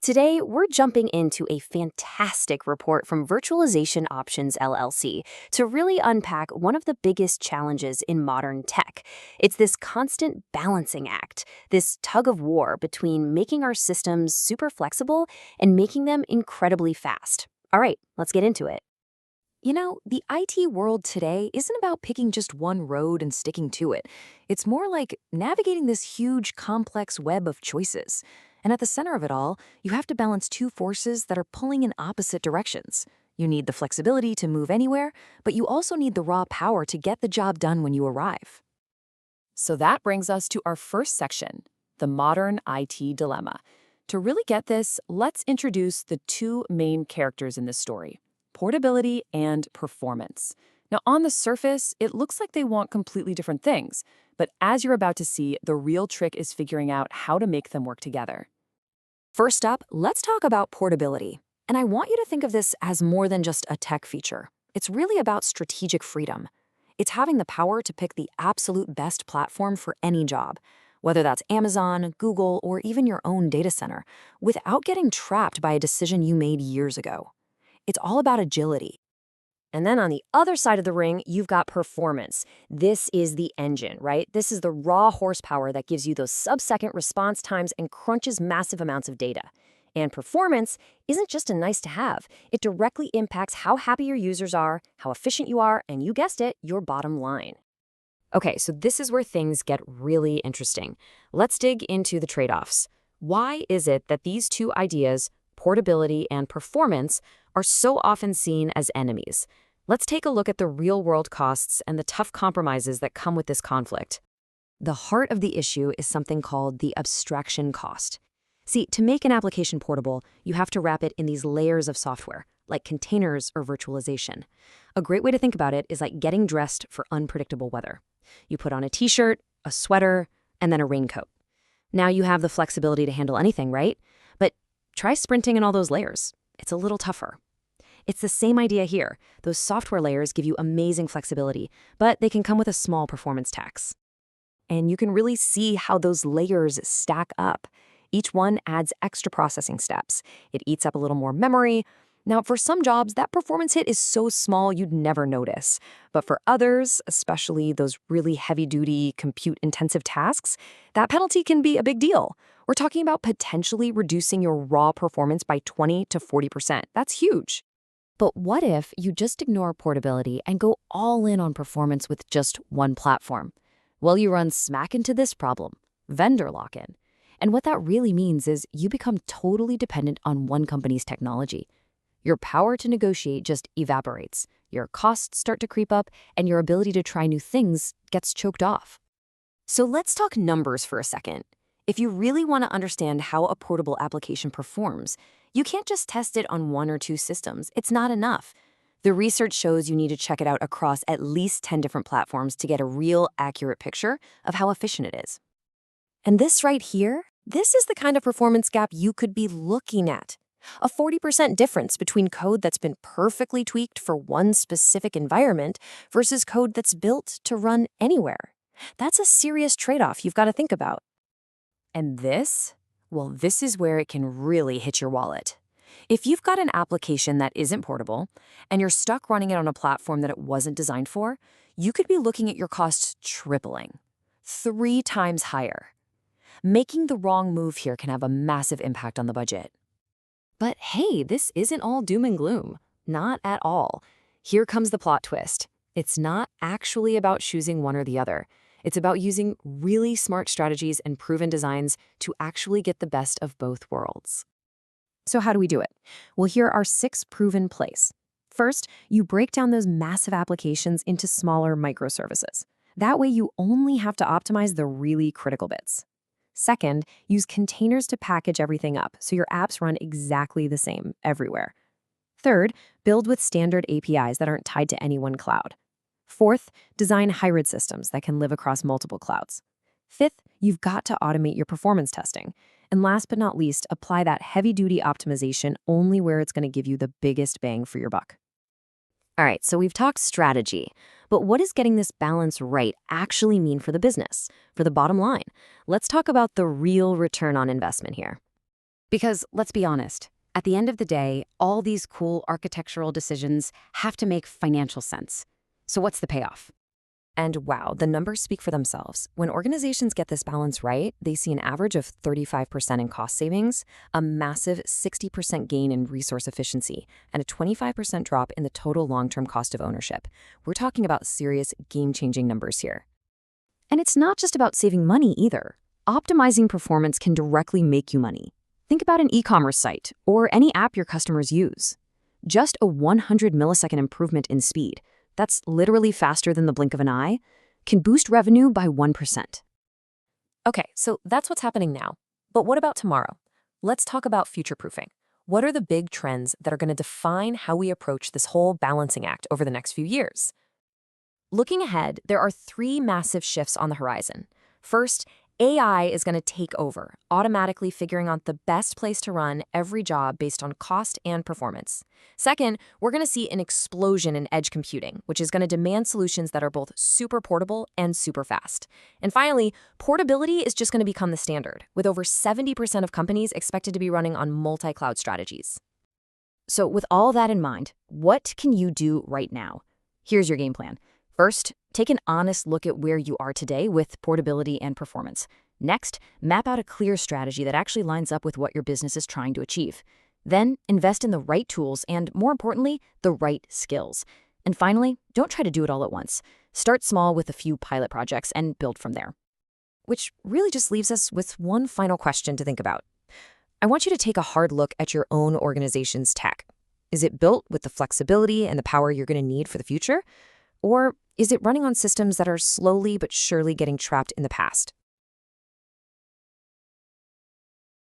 Today, we're jumping into a fantastic report from Virtualization Options LLC to really unpack one of the biggest challenges in modern tech. It's this constant balancing act, this tug of war between making our systems super flexible and making them incredibly fast. All right, let's get into it. The IT world today isn't about picking just one road and sticking to it. It's more like navigating this huge, complex web of choices. And at the center of it all, you have to balance two forces that are pulling in opposite directions. You need the flexibility to move anywhere, but you also need the raw power to get the job done when you arrive. So that brings us to our first section, the modern IT dilemma. To really get this, let's introduce the two main characters in this story: portability and performance. Now, on the surface, it looks like they want completely different things, but as you're about to see, the real trick is figuring out how to make them work together. First up, let's talk about portability. And I want you to think of this as more than just a tech feature. It's really about strategic freedom. It's having the power to pick the absolute best platform for any job, whether that's Amazon, Google, or even your own data center, without getting trapped by a decision you made years ago. It's all about agility. And then on the other side of the ring, you've got performance. This is the engine, right? This is the raw horsepower that gives you those sub-second response times and crunches massive amounts of data. And performance isn't just a nice to have. It directly impacts how happy your users are, how efficient you are, and you guessed it, your bottom line. Okay, so this is where things get really interesting. Let's dig into the trade-offs. Why is it that these two ideas, portability and performance, are so often seen as enemies? Let's take a look at the real-world costs and the tough compromises that come with this conflict. The heart of the issue is something called the abstraction cost. See, to make an application portable, you have to wrap it in these layers of software, like containers or virtualization. A great way to think about it is like getting dressed for unpredictable weather. You put on a t-shirt, a sweater, and then a raincoat. Now you have the flexibility to handle anything, right? But try sprinting in all those layers. It's a little tougher. It's the same idea here. Those software layers give you amazing flexibility, but they can come with a small performance tax. And you can really see how those layers stack up. Each one adds extra processing steps. It eats up a little more memory. Now, for some jobs, that performance hit is so small you'd never notice. But for others, especially those really heavy-duty, compute-intensive tasks, that penalty can be a big deal. We're talking about potentially reducing your raw performance by 20 to 40%. That's huge. But what if you just ignore portability and go all in on performance with just one platform? Well, you run smack into this problem, vendor lock-in. And what that really means is you become totally dependent on one company's technology. Your power to negotiate just evaporates, your costs start to creep up, and your ability to try new things gets choked off. So let's talk numbers for a second. If you really want to understand how a portable application performs, you can't just test it on one or two systems. It's not enough. The research shows you need to check it out across at least 10 different platforms to get a real accurate picture of how efficient it is. And this right here, this is the kind of performance gap you could be looking at. A 40% difference between code that's been perfectly tweaked for one specific environment versus code that's built to run anywhere. That's a serious trade-off you've got to think about. And this? Well, this is where it can really hit your wallet. If you've got an application that isn't portable and you're stuck running it on a platform that it wasn't designed for, you could be looking at your costs tripling, 3 times higher. Making the wrong move here can have a massive impact on the budget. But hey, this isn't all doom and gloom. Not at all. Here comes the plot twist. It's not actually about choosing one or the other. It's about using really smart strategies and proven designs to actually get the best of both worlds. So how do we do it? Well, here are 6 proven plays. First, you break down those massive applications into smaller microservices. That way you only have to optimize the really critical bits. Second, use containers to package everything up so your apps run exactly the same everywhere. Third, build with standard APIs that aren't tied to any one cloud. Fourth, design hybrid systems that can live across multiple clouds. Fifth, you've got to automate your performance testing. And last but not least, apply that heavy-duty optimization only where it's going to give you the biggest bang for your buck. All right, so we've talked strategy, but what does getting this balance right actually mean for the business, for the bottom line? Let's talk about the real return on investment here. Because let's be honest, at the end of the day, all these cool architectural decisions have to make financial sense. So what's the payoff? And wow, the numbers speak for themselves. When organizations get this balance right, they see an average of 35% in cost savings, a massive 60% gain in resource efficiency, and a 25% drop in the total long-term cost of ownership. We're talking about serious game-changing numbers here. And it's not just about saving money either. Optimizing performance can directly make you money. Think about an e-commerce site or any app your customers use. Just a 100 millisecond improvement in speed, that's literally faster than the blink of an eye, can boost revenue by 1%. Okay, so that's what's happening now. But what about tomorrow? Let's talk about future-proofing. What are the big trends that are going to define how we approach this whole balancing act over the next few years? Looking ahead, there are three massive shifts on the horizon. First, AI is going to take over, automatically figuring out the best place to run every job based on cost and performance. Second, we're going to see an explosion in edge computing, which is going to demand solutions that are both super portable and super fast. And finally, portability is just going to become the standard, with over 70% of companies expected to be running on multi-cloud strategies. So with all that in mind, what can you do right now? Here's your game plan. First, take an honest look at where you are today with portability and performance. Next, map out a clear strategy that actually lines up with what your business is trying to achieve. Then, invest in the right tools and, more importantly, the right skills. And finally, don't try to do it all at once. Start small with a few pilot projects and build from there. Which really just leaves us with one final question to think about. I want you to take a hard look at your own organization's tech. Is it built with the flexibility and the power you're going to need for the future? Or is it running on systems that are slowly but surely getting trapped in the past?